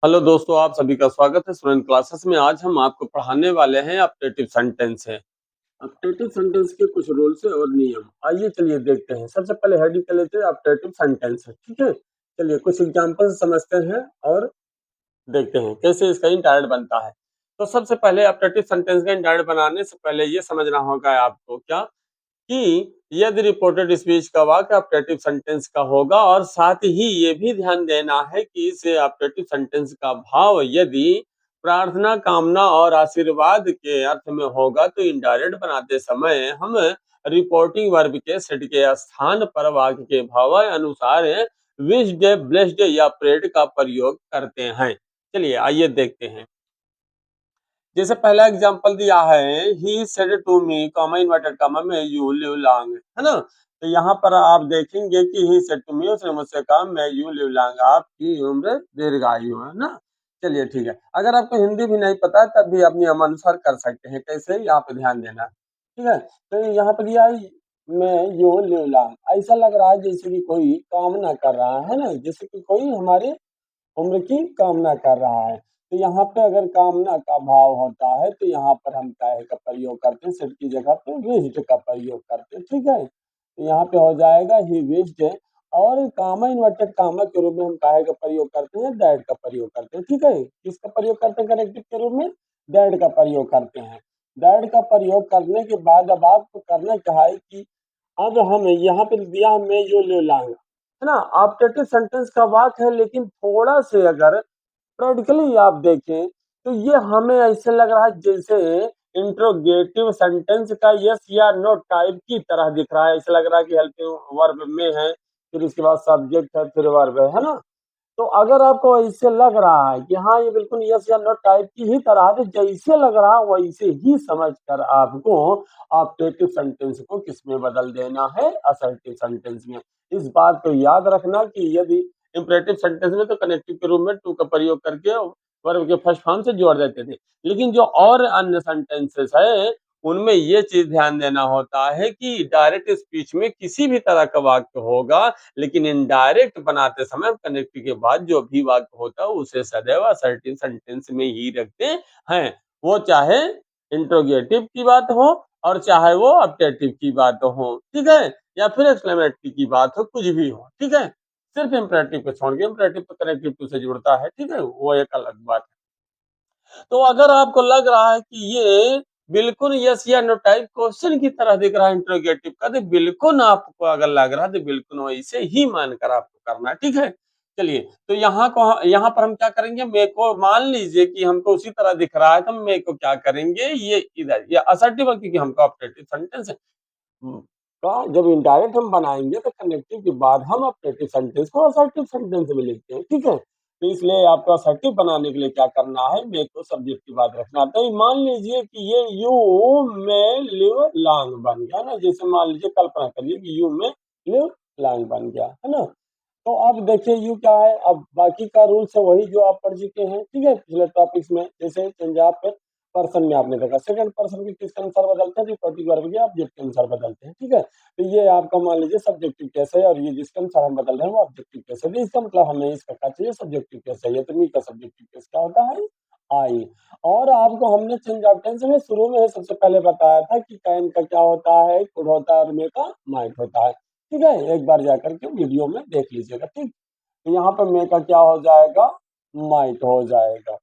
Hello दोस्तों, आप सभी का स्वागत है स्टूडेंट क्लासेस में। आज हम आपको पढ़ाने वाले हैं अपडेटिव सेंटेंस है। अपडेटिव सेंटेंस के कुछ रूल्स और नियम, आइए चलिए देखते हैं। सबसे पहले हेडिंग कर लेते हैं अपडेटिव सेंटेंस है, ठीक है। चलिए कुछ एग्जांपल समझते हैं और देखते हैं कैसे इसका इंडायरेक्ट बनता है। तो सबसे पहले अपडेटिव सेंटेंस का इंडायरेक्ट बनाने से पहले ये समझना होगा आपको क्या कि यदि रिपोर्टेड स्पीच का वाक्य अपडेटिव सेंटेंस का होगा, और साथ ही ये भी ध्यान देना है कि इस अपडेटिव सेंटेंस का भाव यदि प्रार्थना, कामना और आशीर्वाद के अर्थ में होगा तो इनडायरेक्ट बनाते समय हम रिपोर्टिंग वर्ब के सेट के स्थान पर वाक्य के भाव अनुसार विश्ड, ब्लेस्ड या प्रेड का प्रयोग करते हैं। चलिए आइए देखते हैं। जैसे पहला एग्जांपल दिया है, he said to me comma inverted comma में यू लिव लॉन्ग, है ना। तो यहाँ पर आप देखेंगे कि ही सेड टू मी, उसने मुझसे कहा मैं यू लिव लॉन्ग, आपकी उम्र दीर्घायु है ना। चलिए ठीक है। अगर आपको हिंदी भी नहीं पता तब भी अपनी अनुसार कर सकते हैं। कैसे, यहाँ पे ध्यान देना, ठीक है। तो यहाँ पर दिया है मैं यू लिव लॉन्ग, ऐसा लग रहा है जैसे कि कोई कामना कर रहा है ना, जैसे कि कोई हमारे उम्र की कामना कर रहा है। तो यहाँ पे अगर कामना का भाव होता है तो यहाँ पर हम काहे का प्रयोग करते हैं, सेट की जगह पे विश्ड का प्रयोग करते हैं, ठीक है। तो यहाँ पे हो जाएगा ही विश्ड, और कामा इन्वर्टेड कामा के रूप में हम काहे का प्रयोग करते हैं, दैट का प्रयोग करते हैं, ठीक है। किसका प्रयोग करते हैं कनेक्टिव के रूप में, दैट का प्रयोग करते हैं। दैट का प्रयोग करने के बाद अब आपको करना क्या है कि अब हमें यहाँ पे दिया मैं यो ले लाऊंगा, है ना। ऑब्जेक्टिव सेंटेंस का वाक्य है, लेकिन थोड़ा से अगर प्रैक्टिकली आप देखें तो ये हमें ऐसे लग रहा है जैसे इंट्रोगेटिव सेंटेंस का यस या नो टाइप की तरह दिख रहा है। ऐसा लग रहा है कि हेल्पिंग वर्ब में है, फिर उसके बाद सब्जेक्ट है, फिर वर्ब है ना। तो अगर आपको ऐसे लग रहा है कि हाँ ये बिल्कुल यस या नो टाइप की ही तरह है, तो जैसे लग रहा है वैसे ही समझकर आपको ऑब्जेक्टिव सेंटेंस को किस में बदल देना है, असर्टिव सेंटेंस में। इस बात को याद रखना कि यदि इंपरेटिव सेंटेंस में तो कनेक्टिव के रूप में टू का प्रयोग करके वर्ब के फर्स्ट फॉर्म से जोड़ देते थे, लेकिन जो और अन्य सेंटेंसेस है उनमें ये चीज ध्यान देना होता है कि डायरेक्ट स्पीच में किसी भी तरह का वाक्य होगा, लेकिन इनडायरेक्ट बनाते समय कनेक्टिव के बाद जो भी वाक्य होता है उसे सदैव असर्टिव सेंटेंस में ही रखते हैं। वो चाहे इंट्रोगेटिव की बात हो और चाहे वो ऑब्जेक्टिव की बात हो, ठीक है, या फिर एक्सक्लेमेटरी की बात हो, कुछ भी हो, ठीक है। सिर्फ इंपरेटिव को छोड़ के, इंपरेटिव तो कनेक्टिव टू से जुड़ता है, ठीक है, वो एक अलग बात है। तो अगर आपको लग रहा है कि ये बिल्कुल यस या नो टाइप क्वेश्चन की तरह दिख रहा है इंट्रोगेटिव का, तो बिल्कुल आपको अगर लग रहा है तो बिल्कुल वैसे ही मानकर आपको करना है, ठीक है। चलिए, तो यहाँ पर हम क्या करेंगे, मे को मान लीजिए कि हमको उसी तरह दिख रहा है, तो मे को क्या करेंगे, ये इधर ये असर्टिव है क्योंकि हमको ऑब्जेक्टिव सेंटेंस है। का जब इनडायरेक्ट हम बनाएंगे तो कनेक्टिव के बाद हम ऑब्जेक्टिव सेंटेंस को असर्टिव सेंटेंस में लिखते हैं, ठीक है। तो इसलिए आपको असर्टिव बनाने के लिए क्या करना है, मे को सब्जेक्ट की बात रखना। तो मान लीजिए कि ये यू में लिव लॉन्ग बन गया ना, जैसे मान लीजिए कल्पना करिए कि यू में लिव लॉन्ग बन गया, है ना। तो अब देखिए यू क्या है, अब बाकी का रूल्स है वही जो आप पढ़ चुके हैं, ठीक है, पिछले टॉपिक्स में। जैसे चेंज ऑफ पर्सन में आपने देखा सेकंड पर्सन के किसके अनुसार बदलते हैं, रिपोर्टिंग वर्ब के ऑब्जेक्ट के अनुसार बदलते हैं, ठीक है। तो ये आपका मान लीजिए सब्जेक्टिव केस है, और ये जिसके अनुसार हम बदल रहे हैं वो ऑब्जेक्टिव केस है। तो इसका मतलब हमें इसका क्या चाहिए, सब्जेक्टिव केस है। तो मी का सब्जेक्टिव केस क्या होता है, आई। और आपको हमने चेंज ऑफ टेंस में शुरू में सबसे पहले बताया था कि कैन का क्या होता है, कुड होता है, और मे का माइट होता है, ठीक है। एक बार जाकर के वीडियो में देख लीजिएगा, ठीक। तो यहाँ पर मे का क्या हो जाएगा, माइट हो जाएगा,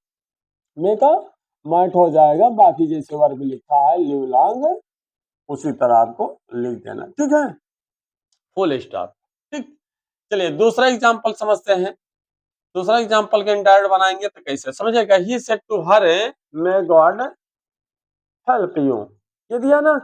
मे का माइट हो जाएगा। बाकी जैसे वर्ब लिखा है लिव लॉन्ग, उसी तरह आपको लिख देना, ठीक है, फुल स्टॉप, ठीक। चलिए दूसरा एग्जांपल समझते हैं। दूसरा एग्जांपल के इंडायरेक्ट बनाएंगे तो कैसे समझेगा, he said to her may God help you, ये दिया ना।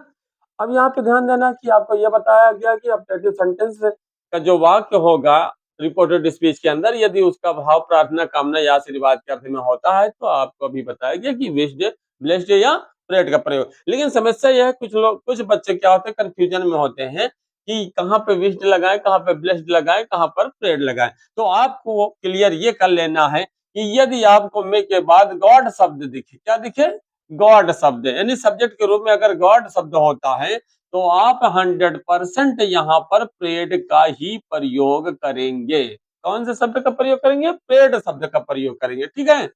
अब यहाँ पे ध्यान देना कि आपको ये बताया गया कि ऑब्जेक्टिव सेंटेंस का जो वाक्य होगा रिपोर्टेड स्पीच के अंदर, यदि उसका भाव प्रार्थना, कामना या आशीर्वाद के अर्थ में होता है तो आपको अभी बताया गया कि विश्ड, ब्लेस्ड या प्रेड का प्रयोग। लेकिन समस्या यह है, कुछ बच्चे क्या होते हैं, कंफ्यूजन में होते हैं कि कहाँ पे विश्ड लगाएं, कहाँ पे ब्लेस्ड लगाएं, कहाँ पर प्रेड लगाएं। तो आपको क्लियर ये कर लेना है कि यदि आपको मे के बाद गॉड शब्द दिखे, क्या दिखे, गॉड शब्द, यानी सब्जेक्ट के रूप में अगर गॉड शब्द होता है तो आप 100% यहाँ पर प्रेड का ही प्रयोग करेंगे। कौन से शब्द का प्रयोग करेंगे? पेड शब्द का प्रयोग करेंगे, ठीक है।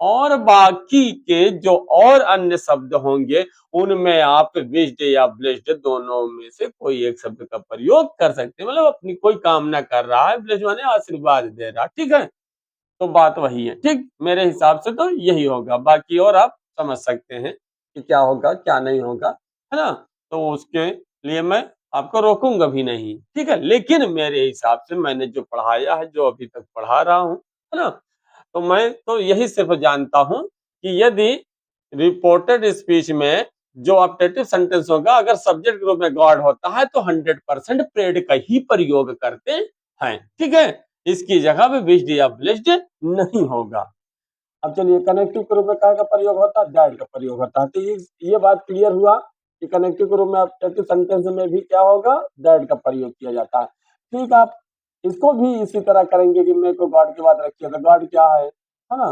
और बाकी के जो और अन्य शब्द होंगे उनमें आप विश्ड या ब्लेस्ड दोनों में से कोई एक शब्द का प्रयोग कर सकते हैं। मतलब अपनी कोई कामना कर रहा है, ब्लेस्ड माने आशीर्वाद दे रहा, ठीक है। तो बात वही है, ठीक। मेरे हिसाब से तो यही होगा, बाकी और आप समझ सकते हैं कि क्या होगा क्या नहीं होगा, है ना। तो उसके लिए मैं आपको रोकूंगा भी नहीं, ठीक है। लेकिन मेरे हिसाब से मैंने जो पढ़ाया है, जो अभी तक पढ़ा रहा हूँ, है ना, तो मैं तो यही सिर्फ जानता हूं कि यदि रिपोर्टेड स्पीच में जो ऑब्जेक्टिव सेंटेंस होगा, अगर सब्जेक्ट ग्रुप में गॉड होता है तो 100% प्रेड का ही प्रयोग करते हैं, ठीक है। इसकी जगह पे विश्ड या ब्लेस्ड नहीं होगा। अब चलिए कनेक्टिव के रूप में क्या का प्रयोग होता है? दैट का प्रयोग होता है। तो ये बात क्लियर हुआ कि कनेक्टिव के रूप में ऑब्जेक्टिव सेंटेंस में भी क्या होगा? दैट का प्रयोग किया जाता है। ठीक, आप इसको भी इसी तरह करेंगे कि मेरे को गॉड की बात रखिए, तो गॉड क्या है ना।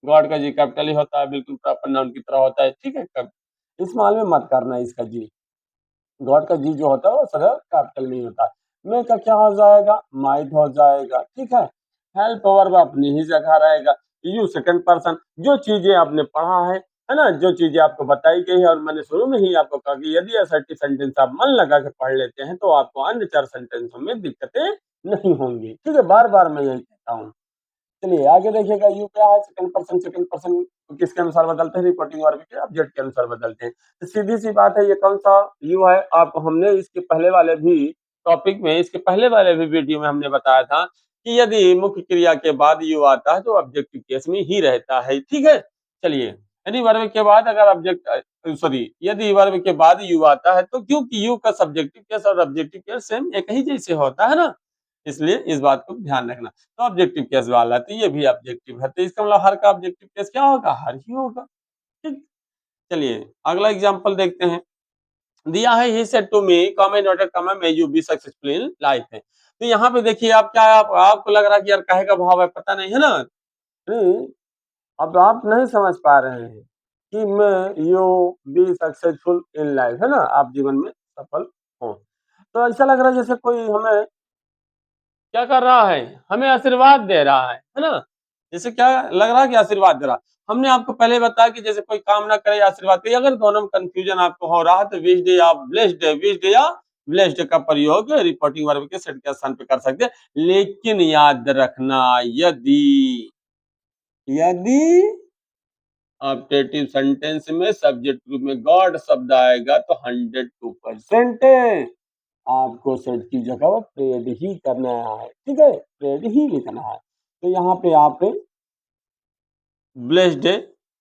गॉड का जी कैपिटल ही होता है, बिल्कुल प्रॉपर नाउन की तरह होता है, ठीक है। इस माल में मत करना इसका जी, गॉड का जी जो होता है वो सदैव कैपिटल में ही होता है। मे का क्या हो जाएगा? माइट हो जाएगा, ठीक है। हेल्प वर्ब अपनी ही जगह रहेगा। यू सेकंड पर्सन, जो चीजें आपने पढ़ा है ना, जो चीजें आपको बताई गई है, और मैंने शुरू में ही आपको कहा कि यदि असर्टिव सेंटेंस आप मन लगा के पढ़ लेते हैं तो आपको अन्य 4 सेंटेंसों में दिक्कतें नहीं होंगी, ठीक है। बार बार मैं यही कहता हूँ। चलिए आगे देखिएगा, यू क्या है? सेकंड पर्सन किसके अनुसार बदलते हैं? रिपोर्टिंग वर्ब के ऑब्जेक्ट के अनुसार बदलते हैं। तो सीधी सी बात है, ये कौन सा यू है? आप हमने इसके पहले वाले भी टॉपिक में, इसके पहले वाले भी वीडियो में हमने बताया था कि यदि मुख्य क्रिया के बाद यू आता है तो ऑब्जेक्टिव केस में ही रहता है, ठीक है। चलिए, यदि वर्ब के बाद अगर ऑब्जेक्ट सॉरी यदि वर्ब के बाद यू आता है तो, क्योंकि यू का सब्जेक्टिव केस और ऑब्जेक्टिव केस सेम एक ही जैसे होता है ना, इसलिए इस बात को ध्यान रखना। तो ऑब्जेक्टिव केस वाला, तो ये भी ऑब्जेक्टिव है, तो इसका मतलब हर का ऑब्जेक्टिव केस क्या होगा? हर ही होगा, ठीक। चलिए अगला एग्जांपल देखते हैं। दिया है he said to me come in order come may you be successful in life है। तो यहाँ पे देखिए, आप क्या आपको लग रहा है कि यार काहे का भाव है, पता नहीं है ना। नहीं, अब आप नहीं समझ पा रहे हैं कि मैं you be successful in life, है ना, आप जीवन में सफल हो। तो ऐसा लग रहा है जैसे कोई हमें क्या कर रहा है? हमें आशीर्वाद दे रहा है ना। जैसे क्या लग रहा है कि आशीर्वाद दे रहा है। हमने आपको पहले बताया कि जैसे कोई काम ना करे आशीर्वाद करे, अगर दोनों में कंफ्यूजन आपको हो रहा है तो विश्ड या ब्लेस्ड, विश्ड या ब्लेस्ड का प्रयोग रिपोर्टिंग वर्ब के सेट के स्थान पे कर सकते हैं। लेकिन याद रखना, यदि यदि ऑब्जेक्टिव सेंटेंस में सब्जेक्ट ग्रुप में गॉड शब्द आएगा तो 102% आपको सेट की जगह प्रेड ही करना है, ठीक है। प्रेड ही लिखना है। तो यहाँ पे आप ब्लेस्ड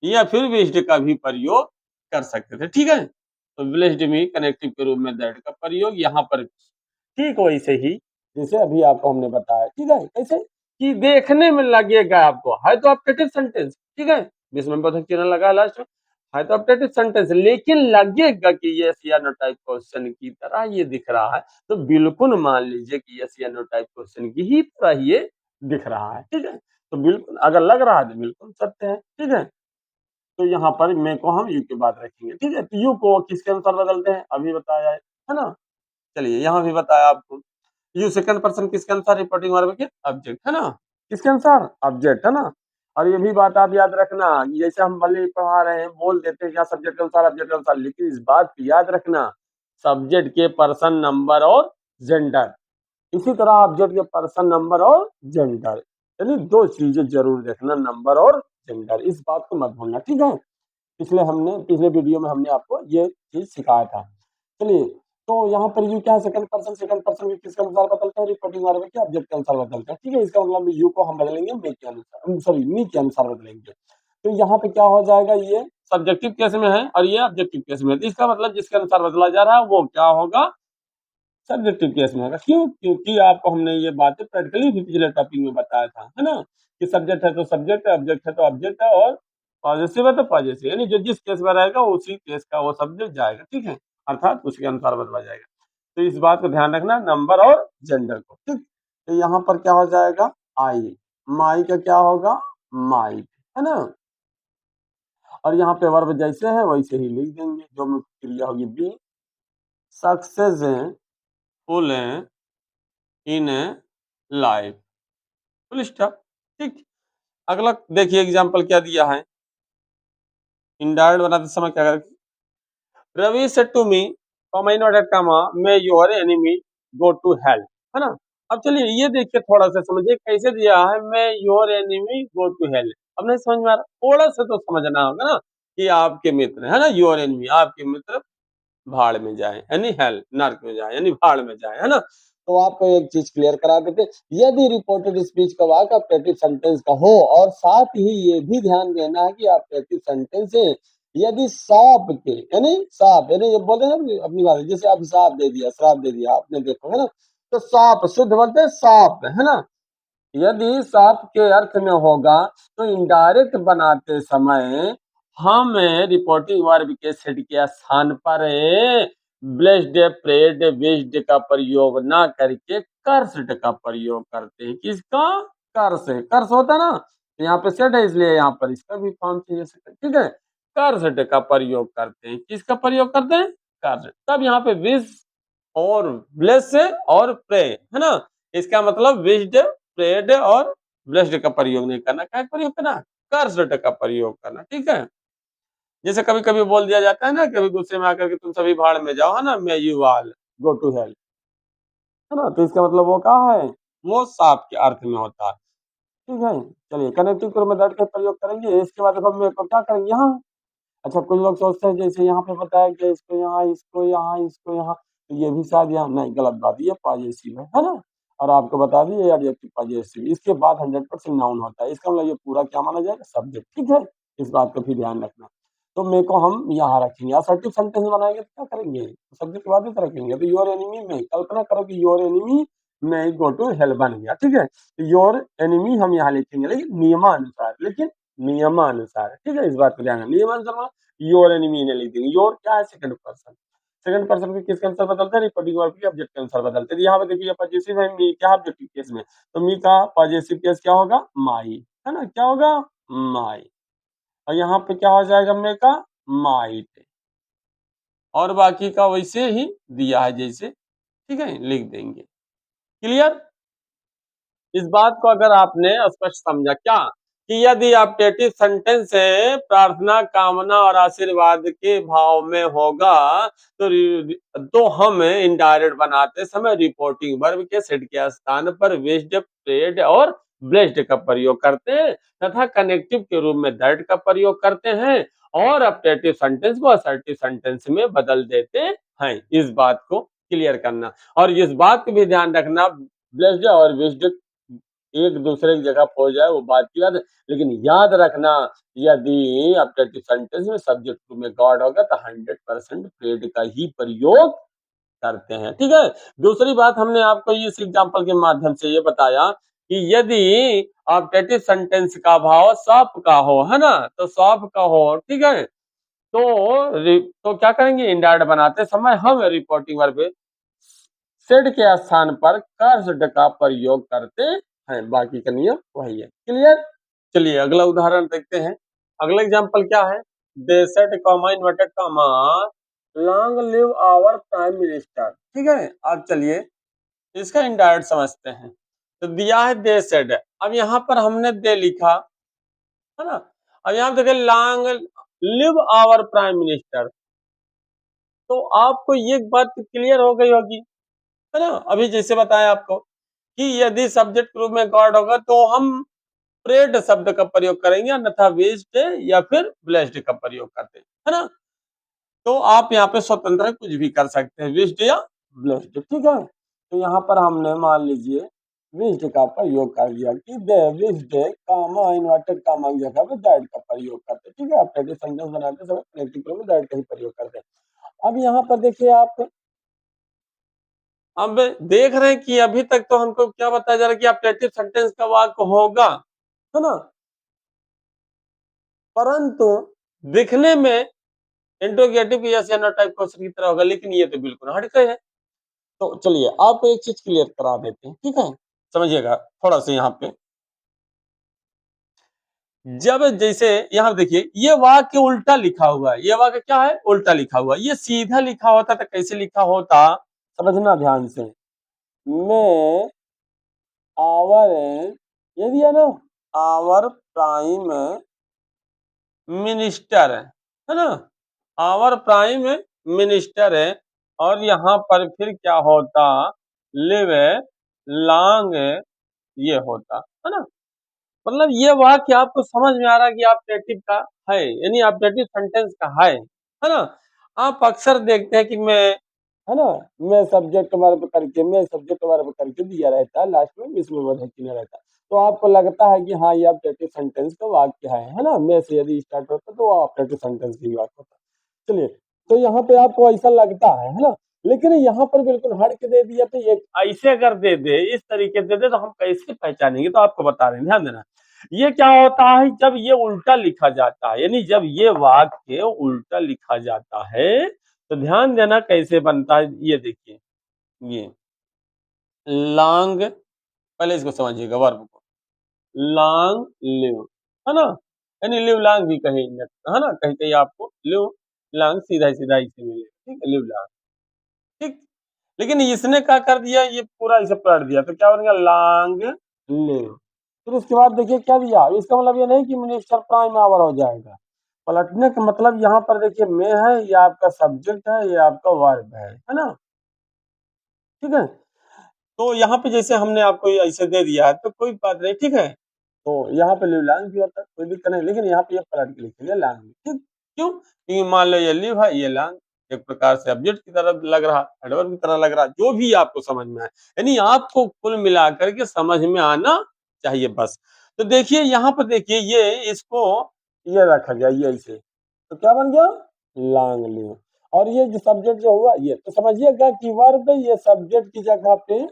या फिर विश्ड का भी प्रयोग कर सकते थे, ठीक है। तो ब्लेस्ड में कनेक्टिव के रूप में दैट का प्रयोग यहाँ पर ठीक वैसे ही जैसे अभी आपको हमने बताया, ठीक है। कैसे कि देखने में लगेगा आपको है तो ऑब्जेक्टिव सेंटेंस, ठीक है, जिसमें बोधक चिन्ह लगा लास्ट में, है तो ऑब्जेक्टिव सेंटेंस, लेकिन लगेगा कि यस या नो टाइप क्वेश्चन की तरह ये दिख रहा है। तो बिल्कुल मान लीजिए कि यस या नो टाइप क्वेश्चन की ही तरह ये दिख रहा है, ठीक है। तो बिल्कुल अगर लग रहा है तो बिल्कुल सत्य है, ठीक है। तो यहाँ पर मैं को हम यू की बात रखेंगे, ठीक है। तो यू को किसके अनुसार बदलते हैं अभी बताया है ना। चलिए यहाँ भी बताया आपको, यू सेकंड पर्सन किसके अनुसार? रिपोर्टिंग वर्ब के ऑब्जेक्ट, है ना। किसके अनुसार? ऑब्जेक्ट, है ना। और ये भी बात आप याद रखना, जैसे हम भले ही पढ़ा रहे हैं बोल देते हैं क्या सब्जेक्ट के अनुसार ऑब्जेक्ट के अनुसार, लेकिन इस बात को याद रखना सब्जेक्ट के पर्सन नंबर और जेंडर, इसी तरह ऑब्जेक्ट के पर्सन नंबर और जेंडर, यानी दो चीजें जरूर देखना, नंबर और जेंडर, इस बात को मत भूलना, ठीक है। पिछले वीडियो में हमने आपको ये चीज सिखाया था। चलिए, तो यहाँ पर यू क्या है? सेकंड पर्सन किसके अनुसार बदलते हैं? रिपोर्टिंग वर्ब के ऑब्जेक्ट के अनुसार बदलते हैं, ठीक है। इसका मतलब यू को हम बदलेंगे मे के अनुसार, सॉरी मी के अनुसार बदलेंगे। तो यहाँ पे क्या हो जाएगा? ये सब्जेक्टिव केस में है और ये ऑब्जेक्टिव केस में है, तो इसका मतलब जिसके अनुसार बदला जा रहा है वो क्या होगा? सब्जेक्टिव केस में होगा। क्यों? क्योंकि आपको हमने ये बातें प्रैक्टिकली भी पिछले टॉपिक में बताया था, है ना, कि सब्जेक्ट है तो सब्जेक्ट है, ऑब्जेक्ट है तो ऑब्जेक्ट है, और पॉजिटिव है तो पॉजिटिव, यानी जो जिस केस में रहेगा उसी केस का वो सब्जेक्ट जाएगा, ठीक है, अर्थात उसके अनुसार बदला जाएगा। तो इस बात को ध्यान रखना, नंबर और जेंडर को, ठीक। तो यहाँ पर क्या हो जाएगा? आई, माई का क्या होगा? माइट, है ना। और यहाँ पे वर्ब जैसे है वैसे ही लिख देंगे, जो मुख्य क्रिया होगी B successful in life, full stop. ठीक। अगला देखिए एग्जाम्पल क्या दिया है, इंडायरेक्ट बनाते समय क्या करें, Ravi said to me, comma inverted comma, may your enemy go to hell, है ना। अब चलिए ये देखिए थोड़ा सा समझिए कैसे दिया है, may your enemy go to hell. अब नहीं समझ में आ रहा, थोड़ा सा तो समझना होगा ना कि आपके मित्र है ना, योर एनिमी आपके मित्र भाड़ में जाए, यानी हेल नर्क में जाए, यानी भाड़ में जाए, है ना। तो आपको एक चीज क्लियर करा देते, यदि रिपोर्टेड स्पीच का वाक्य ऑप्टेटिव सेंटेंस का हो, और साथ ही ये भी ध्यान देना है कि ऑप्टेटिव सेंटेंस है यदि सांप के, यानी सांप, यानी ये बोलते हैं ना अपनी बात, जैसे आप हिसाब दे दिया, श्राप दे दिया, आपने देखो है ना, तो सांप शुद्ध बोलते हैं सांप, है ना। यदि सांप के अर्थ में होगा तो इनडायरेक्ट बनाते समय हम रिपोर्टिंग वर्ब के सेट के स्थान पर ब्लेस्ड, प्रेड, विश्ड का प्रयोग ना करके कर्स्ड का प्रयोग करते हैं। किसका? कर्स। कर्स होता है ना, यहाँ पे सेट है इसलिए यहाँ पर इसका भी फॉर्म चाहिए, ठीक है। कर्स्ड का प्रयोग करते हैं, किसका प्रयोग करते हैं? कर्स्ड। तब यहाँ पे विश और ब्लेस और प्रे, है ना। इसका मतलब विश्ड, प्रेड और ब्लेस्ड का प्रयोग नहीं करना, क्या प्रयोग करना? कर्स्ड का प्रयोग करना, ठीक है। जैसे कभी कभी बोल दिया जाता है ना, कभी गुस्से में आकर के तुम सभी भाड़ में जाओ, है ना, may you all go to hell, है ना। तो इसका मतलब वो कहा है, वो सांप के अर्थ में होता है, ठीक है। चलिए कनेक्टिव टर्म में दैट का प्रयोग करेंगे, इसके बाद हम क्या करेंगे यहाँ। अच्छा कुछ लोग सोचते हैं जैसे यहाँ पे बताया कि इसको यहाँ, इसको यहाँ, इसको यहाँ, तो ये भी शायद यहाँ नहीं, गलत बात, ये पॉजिटिव है ना। और आपको बता दिए ये एडजेक्टिव पॉजिटिव, इसके बाद 100% नाउन होता है, इसका मतलब ये पूरा क्या माना जाएगा? सब्जेक्ट, ठीक है। इस बात का भी ध्यान रखना। तो मेरे को हम यहाँ रखेंगे, असर्टिव सेंटेंस बनाएंगे तो क्या करेंगे, सब्जेक्ट के बाद रखेंगे, तो योर एनिमी में, कल्पना करो कि योर एनिमी में गो टू हेल बन गया, ठीक है। तो योर एनिमी हम यहाँ लिखेंगे, लेकिन नियमानुसार, लेकिन नियमानुसार, ठीक है। इस बात को ध्यान रखना, नियमानुसार योर एनिमी ने लिख देंगे। योर क्या है? Second person. सेकंड पर्सन के किसके अनुसार बदलते हैं? रिपोर्टिंग वर्ब के ऑब्जेक्ट के अनुसार बदलते हैं। यहाँ पे देखिए पॉजिटिव है, मी क्या ऑब्जेक्टिव केस में, तो मी का पॉजिटिव केस क्या होगा? माई, है ना, क्या होगा? माई। और यहाँ पे क्या हो जाएगा? मे का माइट, और बाकी का वैसे ही दिया है जैसे, ठीक है, लिख देंगे। क्लियर? इस बात को अगर आपने स्पष्ट समझा क्या, कि यदि ऑप्टेटिव सेंटेंस प्रार्थना, कामना और आशीर्वाद के भाव में होगा तो हम इनडायरेक्ट बनाते समय रिपोर्टिंग वर्ब के सेट के स्थान पर विश्ड, प्रेड और ब्लेस्ड का प्रयोग करते हैं, तथा कनेक्टिव के रूप में दैट का प्रयोग करते हैं, और ऑप्टेटिव सेंटेंस को असर्टिव सेंटेंस में बदल देते हैं। इस बात को क्लियर करना, और इस बात को भी ध्यान रखना, ब्लेस्ड और विश्ड एक दूसरे की जगह पहुंच जाए वो बात की बात है, लेकिन याद रखना यदि ऑब्जेक्टिव सेंटेंस में सब्जेक्ट में गॉड होगा तो 100% प्रेड का ही प्रयोग करते हैं, ठीक है। दूसरी बात हमने आपको इस एग्जांपल के माध्यम से ये बताया कि यदि ऑब्जेक्टिव सेंटेंस का भाव सॉप का हो, है ना, तो सॉप का हो, ठीक है, तो क्या करेंगे? इंडायरेक्ट बनाते समय हम रिपोर्टिंग वर्ब सेड के स्थान पर कर्स्ड का प्रयोग करते हैं, बाकी का नियम वही है। क्लियर? चलिए अगला उदाहरण देखते हैं। अगला एग्जांपल क्या है, they said comma inverted comma long live our prime minister, ठीक है। अब चलिए इसका इनडायरेक्ट समझते हैं। तो दिया है दे सेड, अब यहाँ पर हमने दे लिखा, है ना। अब यहाँ पे देखिए long live our prime minister, तो आपको ये बात क्लियर हो गई होगी, है ना। अभी जैसे बताया आपको कि यदि सब्जेक्ट रूप में गॉड होगा तो हम प्रेड शब्द का प्रयोग करेंगे, अन्यथा वेस्ट या फिर ब्लेस्ड का प्रयोग करते हैं, है ना। तो आप यहाँ पे स्वतंत्र कुछ भी कर सकते हैं, वेस्ट या ब्लेस्ड, ठीक है। तो यहाँ पर हमने मान लीजिए वेस्ट का प्रयोग कर दिया कि दे वेस्ट कामा इन्वर्टेड कामा की जगह पे दैट का प्रयोग करते हैं, ठीक है। आप सेंटेंस बनाते समय कनेक्टिव में दैट का ही प्रयोग करते हैं। अब यहाँ पर देखिए आप, अब देख रहे हैं कि अभी तक तो हमको क्या बताया जा रहा है कि ऑब्जेक्टिव सेंटेंस का वाक्य होगा, है ना, परंतु दिखने में इंट्रोगेटिव यस या नो टाइप क्वेश्चन की तरह होगा, लेकिन ये तो बिल्कुल हटके है। तो चलिए आपको एक चीज क्लियर करा देते हैं, ठीक है, समझिएगा थोड़ा सा यहाँ पे। जब जैसे यहाँ देखिए ये वाक्य उल्टा लिखा हुआ है, ये वाक्य क्या है? उल्टा लिखा हुआ है। ये सीधा लिखा होता तो कैसे लिखा होता, समझना ध्यान से। मैं आवर ये दिया ना, आवर प्राइम मिनिस्टर है ना, आवर प्राइम मिनिस्टर है। और यहाँ पर फिर क्या होता, लिव लॉन्ग ये होता है ना। मतलब ये वाक्य आपको समझ में आ रहा है कि ऑब्जेक्टिव का है, यानी ऑब्जेक्टिव सेंटेंस का है ना। आप अक्सर देखते हैं कि मैं, है ना, मैं सब्जेक्ट वर्ब करके, मैं सब्जेक्ट वर्ब करके दिया रहता है, लास्ट में इसमें वर्ब चिन्ह रहता है। तो आपको लगता है कि हाँ ये ऑब्जेक्टिव सेंटेंस का वाक्य है ना, मैं से यदि स्टार्ट होता तो वो ऑब्जेक्टिव सेंटेंस की वाक्य होता। चलिए, तो यहाँ पे आपको ऐसा लगता है ना, लेकिन यहाँ पर बिल्कुल हट के दे दिया, तो ये ऐसे अगर दे दे, इस तरीके से दे दे, तो हम कैसे पहचानेंगे, तो आपको बता रहे हैं, ध्यान देना। ये क्या होता है जब ये उल्टा लिखा जाता है, यानी जब ये वाक्य उल्टा लिखा जाता है, तो ध्यान देना कैसे बनता है, ये देखिए, ये लॉन्ग, पहले इसको समझिएगा वर्ब को, लॉन्ग लिव, है ना, यानी लिव लॉन्ग भी कहेंगे, है ना, कहीं कहीं आपको लिव लॉन्ग सीधा सीधा इसे मिलेगा, ठीक है, लिव लॉन्ग, ठीक। लेकिन इसने क्या कर दिया, ये पूरा इसे पलट दिया, तो क्या बनेगा, लॉन्ग लिव। फिर उसके बाद देखिए क्या दिया, इसका मतलब ये नहीं कि मिनिस्टर प्राइम आवर हो जाएगा, पलटने का मतलब यहाँ पर देखिए, मैं है, ये आपका सब्जेक्ट है, ये आपका वर्ब है ना, ठीक है। तो यहाँ पे जैसे हमने आपको ऐसे दे दिया है, तो कोई बात नहीं, ठीक है। तो यहाँ पे लिव लॉन्ग भी होता है, कोई दिक्कत नहीं, लेकिन यहाँ पे ये पलट के लिखेंगे लॉन्ग, ठीक। क्यों, क्योंकि मान लो ये लिव है, ये लॉन्ग, एक प्रकार से ऑब्जेक्ट की तरह लग रहा, एडवर्ब की तरह लग रहा, जो भी आपको समझ में आए, यानी आपको कुल मिलाकर के समझ में आना चाहिए बस। तो देखिए यहाँ पर देखिए, ये इसको ये रखा गया, ये ऐसे, तो क्या बन गया, लॉन्ग लिव। और ये जो सब्जेक्ट जो हुआ, ये तो समझिएगा कि वर्ब ये सब्जेक्ट की जगह पे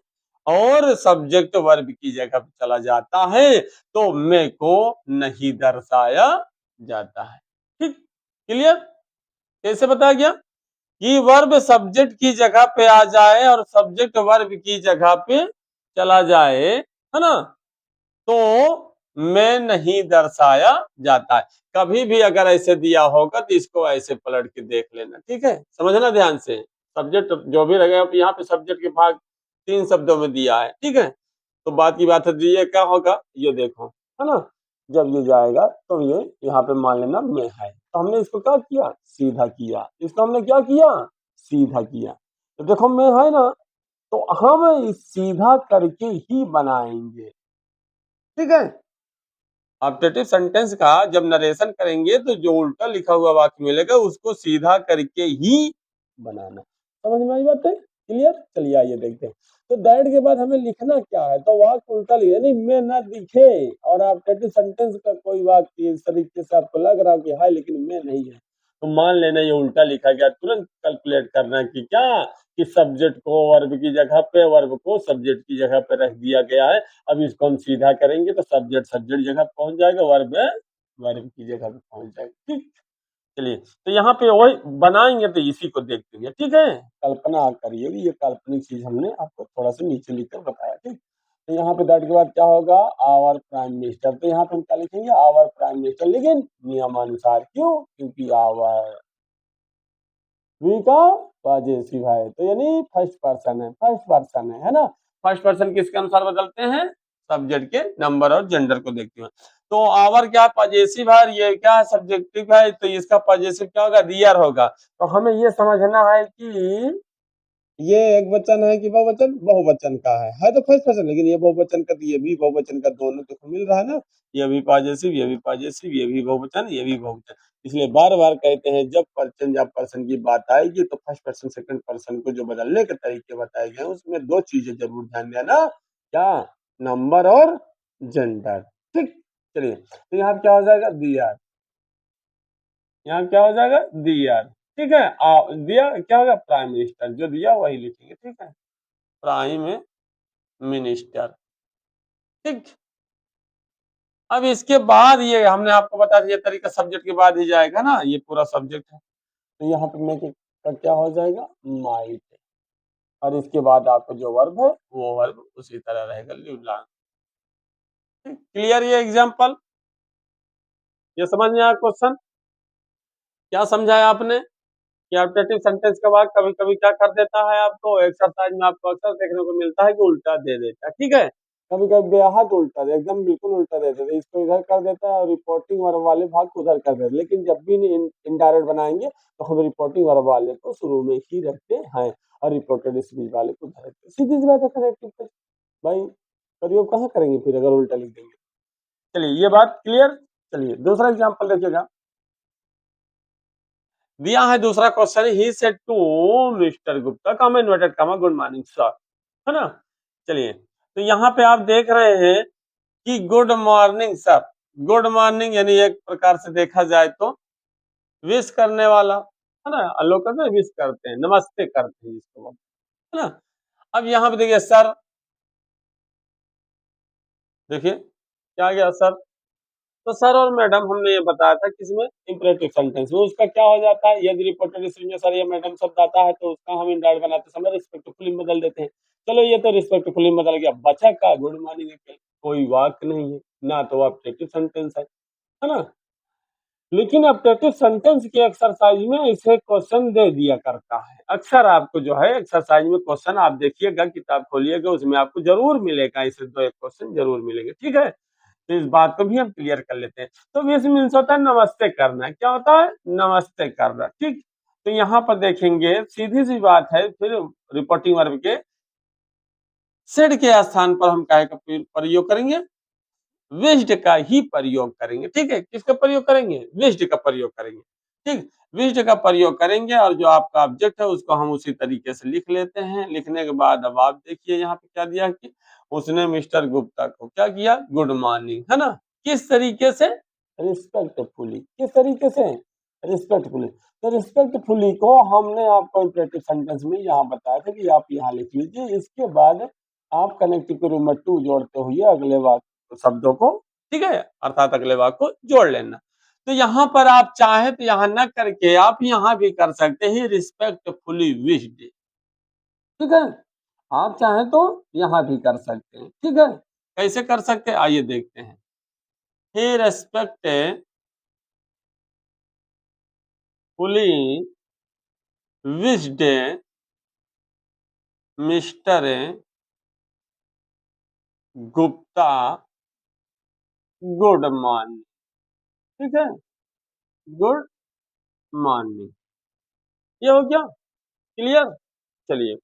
और सब्जेक्ट वर्ब की जगह पे चला जाता है, तो मैं को नहीं दर्शाया जाता है, ठीक, क्लियर। कैसे बताया गया कि वर्ब सब्जेक्ट की जगह पे आ जाए और सब्जेक्ट वर्ब की जगह पे चला जाए, है ना, तो मैं नहीं दर्शाया जाता है। कभी भी अगर ऐसे दिया होगा तो इसको ऐसे पलट के देख लेना, ठीक है, समझना ध्यान से। सब्जेक्ट जो भी रहेगा, यहाँ पे सब्जेक्ट के भाग 3 शब्दों में दिया है, ठीक है। तो बात की बात है, ये क्या होगा, ये देखो, है ना, जब ये जाएगा तो ये यहाँ पे मान लेना मैं है, तो हमने इसको क्या किया, सीधा किया, इसको हमने क्या किया, सीधा किया। तो देखो मैं है ना, तो हम सीधा करके ही बनाएंगे, ठीक है। ऑब्जेक्टिव सेंटेंस का जब नरेशन करेंगे, तो जो उल्टा लिखा हुआ वाक्य मिलेगा उसको सीधा करके ही बनाना। समझ में आई बात है, क्लियर। चलिए आइए देखते हैं। तो दैट के बाद हमें लिखना क्या है, तो वाक्य उल्टा लिखे, नहीं मैं ना दिखे, और ऑब्जेक्टिव सेंटेंस का कोई वाक्य इस तरीके से आपको लग रहा कि है लेकिन मैं नहीं है, तो मान लेना ये उल्टा लिखा गया, तुरंत कैलकुलेट करना कि क्या, कि सब्जेक्ट को वर्ब की जगह पे, वर्ब को सब्जेक्ट की जगह पे रख दिया गया है। अब इसको हम सीधा करेंगे तो सब्जेक्ट सब्जेक्ट जगह पहुंच जाएगा, वर्ब वर्ब की जगह पे पहुंच जाएगा, ठीक। चलिए, तो यहाँ पे वही बनाएंगे, तो इसी को देखते हैं, ठीक है। कल्पना करिए, ये काल्पनिक चीज हमने आपको थोड़ा सा नीचे लिखकर बताया, ठीक। तो यहाँ पे दैट के बाद क्या होगा, आवर प्राइम मिनिस्टर, तो यहाँ पे हम क्या लिखेंगे, आवर प्राइम मिनिस्टर, लेकिन नियमानुसार, क्यों, क्योंकि आवर वी का पॉजिटिव है, तो यानी फर्स्ट पर्सन है, फर्स्ट पर्सन है ना। फर्स्ट पर्सन किसके अनुसार बदलते हैं, सब्जेक्ट के नंबर और जेंडर को देखते हैं। तो आवर क्या पॉजिटिव है, ये क्या सब्जेक्टिव है, तो इसका पॉजिटिव क्या होगा, दियर होगा। तो हमें ये समझना है कि ये एक वचन है कि बहुवचन, बहुवचन का है तो फर्स्ट पर्सन, लेकिन ये बहुवचन का, तो ये भी बहुवचन का, दोनों देखो मिल रहा है ना, ये भी पॉजिटिव, ये भी पॉजिटिव, ये भी बहुवचन, ये भी बहुवचन। इसलिए बार बार कहते हैं, जब पर्सन या पर्सन की बात आएगी, तो फर्स्ट पर्सन सेकंड पर्सन को जो बदलने के तरीके बताए गए, उसमें दो चीजें जरूर ध्यान देना, क्या, नंबर और जेंडर, ठीक। चलिए, तो यहाँ क्या हो जाएगा, दिया, यहाँ क्या हो जाएगा, दिया, ठीक है। दिया क्या होगा, प्राइम मिनिस्टर, जो दिया वही लिखेंगे, ठीक है, प्राइम मिनिस्टर, ठीक। अब इसके बाद ये हमने आपको बता दिया तरीका, सब्जेक्ट के बाद ही जाएगा ना, ये पूरा सब्जेक्ट है, तो यहाँ पे मैं का क्या हो जाएगा, माइट, और इसके बाद आपका जो वर्ब है वो वर्ब उसी तरह रहेगा, लिव लॉन्ग, ठीक, क्लियर। ये एग्जांपल, ये समझ में आया क्वेश्चन, क्या समझाया आपने, कि ऑब्जेक्टिव सेंटेंस का वाक्य कभी कभी क्या कर देता है, आपको एक्सरसाइज में आपको अक्सर देखने को मिलता है कि उल्टा दे देता है, ठीक है। कभी कभी बेहद उल्टा, एकदम बिल्कुल उल्टा देते थे, इसको इधर कर देता है और रिपोर्टिंग वर्ब वाले भाग को उधर कर देते, लेकिन जब भी इनडायरेक्ट बनाएंगे तो हम रिपोर्टिंग वर्ब वाले को शुरू में ही रखते हैं और रिपोर्टेड स्पीच वाले को उधर रखते हैं। सीधी सी बात है कनेक्टिव पे भाई, प्रयोग कहाँ करेंगे फिर अगर उल्टा लिख देंगे। चलिए ये बात क्लियर। चलिए दूसरा एग्जाम्पल देखिएगा, दिया है दूसरा question, he said to mister Gupta comma inverted comma good morning sir, है ना। चलिए तो यहाँ पे आप देख रहे हैं कि good morning sir, good morning यानी एक प्रकार से देखा जाए तो विश करने वाला, है ना। लोग कहते हैं विश करते हैं, नमस्ते करते हैं जिसको बोलते हैं, है ना। अब यहाँ पे देखिए सर, देखिए क्या गया सर, तो सर और मैडम हमने ये बताया था किसमें, इंपरेटिव सेंटेंस में। उसका क्या हो जाता है, यदि रिपोर्टेड स्पीच में सर या मैडम शब्द आता है तो उसका हम इंडायरेक्ट बनाते समय रिस्पेक्टफुली में बदल देते हैं। चलो ये तो रिस्पेक्टफुली में बदल गया, बचा का गुड मॉर्निंग है, कोई वाक्य नहीं है ना, तो ऑब्जेक्टिव सेंटेंस है ना। लेकिन ऑब्जेक्टिव सेंटेंस की एक्सरसाइज में इसे क्वेश्चन दे दिया करता है। अक्सर आपको जो है एक्सरसाइज में क्वेश्चन आप देखिएगा, किताब खोलिएगा, उसमें आपको जरूर मिलेगा, इसे दो एक क्वेश्चन जरूर मिलेंगे, ठीक है। तो इस बात को भी हम क्लियर कर लेते हैं। तो विश मीन्स होता है नमस्ते करना, क्या होता है, नमस्ते करना, ठीक। तो यहाँ पर देखेंगे सीधी सी बात है, फिर रिपोर्टिंग वर्ब के सेड के स्थान पर हम काय का प्रयोग करेंगे, विश्ड का ही प्रयोग करेंगे, ठीक है। किसका प्रयोग करेंगे, विश्ड का प्रयोग करेंगे, ठीक। विश्ड का प्रयोग करेंगे और जो आपका ऑब्जेक्ट है उसको हम उसी तरीके से लिख लेते हैं। लिखने के बाद अब आप देखिए यहाँ पे क्या दिया कि उसने मिस्टर गुप्ता को क्या किया, गुड मॉर्निंग, है ना। किस तरीके से, रिस्पेक्टफुली, किस तरीके से, रिस्पेक्टफुली। तो रिस्पेक्टफुली को हमने आपको इंपरेटिव सेंटेंस में यहाँ बताया था कि आप यहाँ लिख लीजिए, इसके बाद आप कनेक्टिव के रूप में टू जोड़ते हुए अगले वाक्य शब्दों को, ठीक है, अर्थात अगले वाक्य को जोड़ लेना। तो यहाँ पर आप चाहे तो यहाँ न करके आप यहाँ भी कर सकते हैं रिस्पेक्टफुली विश्ड, ठीक है। आप चाहे तो यहाँ भी कर सकते हैं, ठीक है। कैसे कर सकते हैं आइए देखते हैं। He respectfully wished mister Gupta good morning, ठीक है, गुड मॉर्निंग। ये हो गया क्लियर। चलिए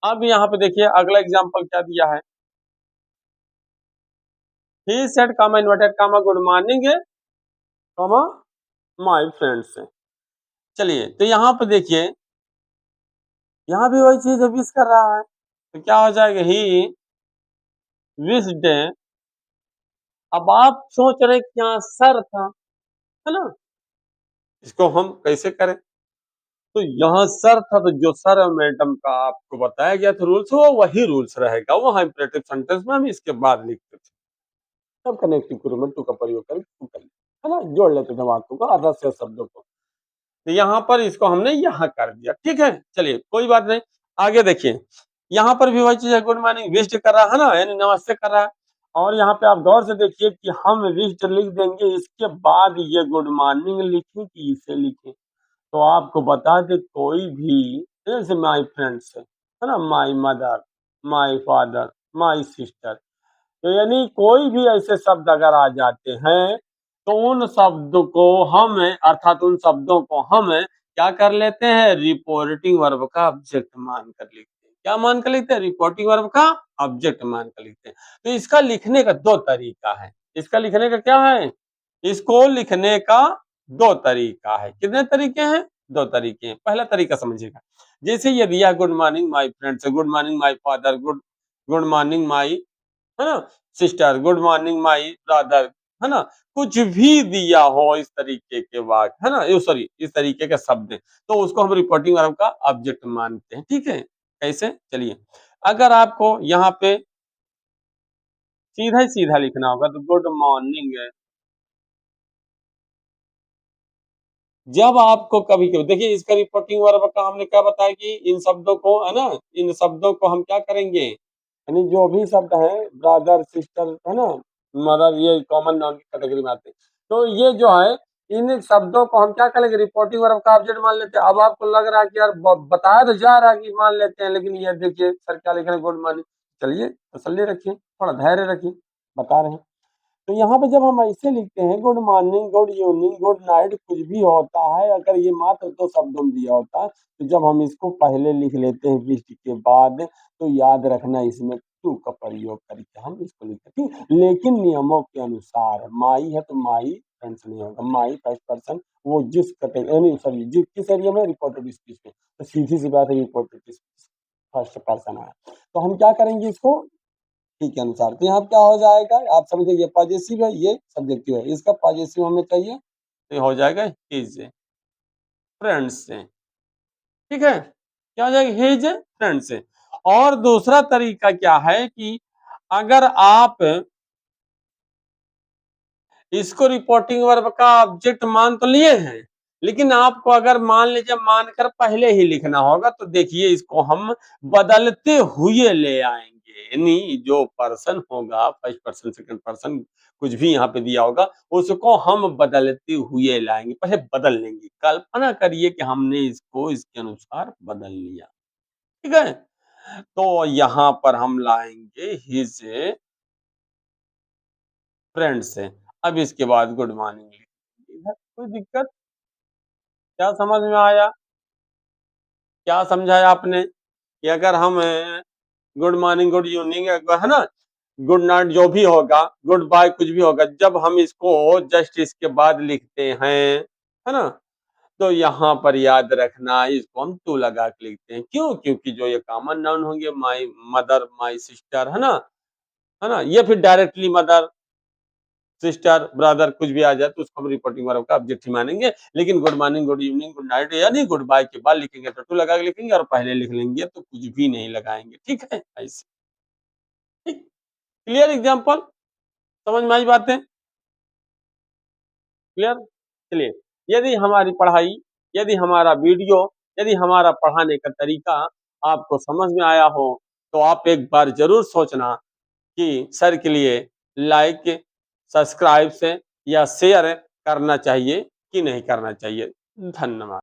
अब यहाँ पे देखिए अगला एग्जांपल क्या दिया है, he said comma inverted comma good morning comma my friends. चलिए तो यहाँ पे देखिए, यहाँ भी वही चीज विश कर रहा है, तो क्या हो जाएगा, ही विश्ड। अब आप सोच रहे कि यहाँ सर था, है ना, इसको हम कैसे करें। तो यहाँ सर था, तो जो सर और मैडम का आपको बताया गया था रूल्स, वो वही रूल्स रहेगा, वहाँ इंपरेटिव सेंटेंस में हम इसके बाद लिखते थे, तब कनेक्टिव के रूप में टू का प्रयोग करके टू कर लेते, है ना, जोड़ लेते थे वाक्यों को, अर्थ से शब्दों को। तो यहाँ पर इसको हमने यहाँ कर दिया, ठीक है। चलिए कोई बात नहीं, आगे देखिए, यहाँ पर भी वही चीज है, गुड मॉर्निंग विश्ड कर रहा है ना, यानी नमस्ते कर रहा है। और यहाँ पे आप गौर से देखिए कि हम विश्ड लिख देंगे, इसके बाद ये गुड मॉर्निंग लिखें कि इसे लिखें। तो आपको बता दे, कोई भी जैसे माय फ्रेंड्स है ना, my mother, my father, my sister, तो यानी कोई भी ऐसे शब्द अगर आ जाते हैं तो उन शब्दों को हम, अर्थात उन शब्दों को हम क्या कर लेते हैं, रिपोर्टिंग वर्ब का ऑब्जेक्ट मान कर लिखते हैं। क्या मान कर लिखते हैं, रिपोर्टिंग वर्ब का ऑब्जेक्ट मान कर लिखते हैं। तो इसका लिखने का दो तरीका है, इसका लिखने का क्या है, इसको लिखने का दो तरीका है। कितने तरीके हैं, दो तरीके हैं। पहला तरीका समझिएगा, जैसे ये दिया good morning my friends, good morning my father, good morning my, है ना, sister, good morning my brother, है ना, कुछ भी दिया हो इस तरीके के वाक्य, है ना, सॉरी इस तरीके के शब्द, तो उसको हम रिपोर्टिंग वर्ब का ऑब्जेक्ट मानते हैं, ठीक है। कैसे, चलिए अगर आपको यहाँ पे सीधा ही सीधा लिखना होगा तो गुड मॉर्निंग है। जब आपको कभी कभी देखिए, इसका रिपोर्टिंग वर्ब का हमने क्या बताया कि इन शब्दों को, है ना, इन शब्दों को हम क्या करेंगे, यानी जो भी शब्द है ब्रदर सिस्टर, है ना, मदर, ये कॉमन नाउन की कैटेगरी में आते हैं। तो ये जो है इन शब्दों को हम क्या करेंगे, रिपोर्टिंग वर्ब का ऑब्जेक्ट मान लेते हैं। अब आपको लग रहा है कि यार बताया तो जा रहा है कि मान लेते हैं, लेकिन ये देखिए सर क्या लिख रहे हैं, गुड मॉर्निंग, चलिए तसल्ली रखिए, थोड़ा धैर्य रखिए, बता रहे हैं। तो यहाँ पे जब हम ऐसे लिखते हैं good morning, good evening, good night, कुछ भी होता है, अगर ये मात्र 2 शब्दों में दिया होता है, तो जब हम इसको पहले लिख लेते हैं विशिष्ट के बाद, तो याद रखना इसमें टू का प्रयोग करके हम इसको लिखते हैं, ठीक? लेकिन नियमों के अनुसार माई है तो माई फ्रेंड्स नहीं होगा, माई फर्स्ट पर्सन, वो जिस कैटेगरी सॉरी जिस किस एरिया में रिपोर्टेड स्पीच में, तो सीधी सी बात है रिपोर्टेड स्पीच फर्स्ट पर्सन आया, तो हम क्या करेंगे इसको ठीक के अनुसार। तो यहाँ क्या हो जाएगा, आप समझे, ये पॉजिटिव है, ये सब्जेक्टिव है, इसका पॉजिटिव हमें चाहिए, तो हो जाएगा हिज फ्रेंड्स से, ठीक है, क्या हो जाएगा हिज फ्रेंड्स से। और दूसरा तरीका क्या है कि अगर आप इसको रिपोर्टिंग वर्ब का ऑब्जेक्ट मान तो लिए हैं, लेकिन आपको अगर मान लीजिए मानकर पहले ही लिखना होगा, तो देखिए इसको हम बदलते हुए ले आएंगे, यानी जो पर्सन होगा फर्स्ट पर्सन सेकंड पर्सन कुछ भी यहाँ पे दिया होगा, उसको हम बदलते हुए लाएंगे, पहले बदल लेंगे। कल्पना करिए कि हमने इसको इसके अनुसार बदल लिया, ठीक है, तो यहाँ पर हम लाएंगे हिज फ्रेंड से। अब इसके बाद गुड मॉर्निंग, इधर कोई दिक्कत, क्या समझ में आया, क्या समझाया आपने कि अगर हम गुड मॉर्निंग, गुड इवनिंग, है ना, गुड नाइट जो भी होगा, गुड बाय कुछ भी होगा, जब हम इसको जस्ट इसके बाद लिखते हैं, है ना, तो यहाँ पर याद रखना इसको हम टू लगा के लिखते हैं। क्यों? क्योंकि जो ये कॉमन नाउन होंगे, माई मदर, माई सिस्टर, है ना, ये फिर डायरेक्टली मदर सिस्टर ब्रदर कुछ भी आ जाए तो उसको हम रिपोर्टिंग वर्ब का ऑब्जेक्ट ही मानेंगे। लेकिन good morning, good evening, good night यानी गुड बाय के बाद लिखेंगे तो टू लगा के लिखेंगे, और पहले लिख लेंगे तो कुछ भी नहीं लगाएंगे, ठीक है, ऐसे, ठीक, क्लियर एग्जाम्पल, समझ में आई बातें, क्लियर। चलिए, यदि हमारी पढ़ाई, यदि हमारा वीडियो, यदि हमारा पढ़ाने का तरीका आपको समझ में आया हो, तो आप एक बार जरूर सोचना कि सर के लिए लाइक, सब्सक्राइब से या शेयर करना चाहिए कि नहीं करना चाहिए। धन्यवाद।